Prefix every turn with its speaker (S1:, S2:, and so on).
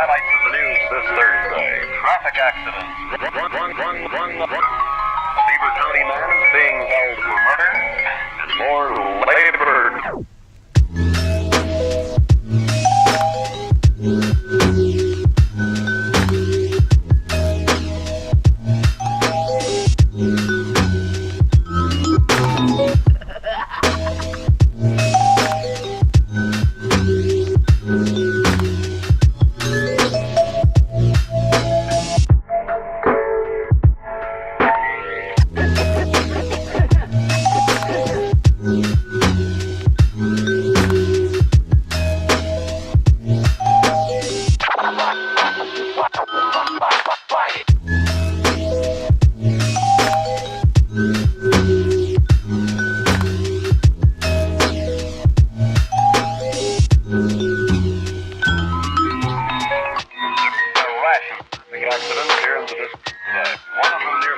S1: Highlights of the news this Thursday. Traffic accidents. Beaver County man is being held for murder. And more labor. Accidents here in the district today. One of them near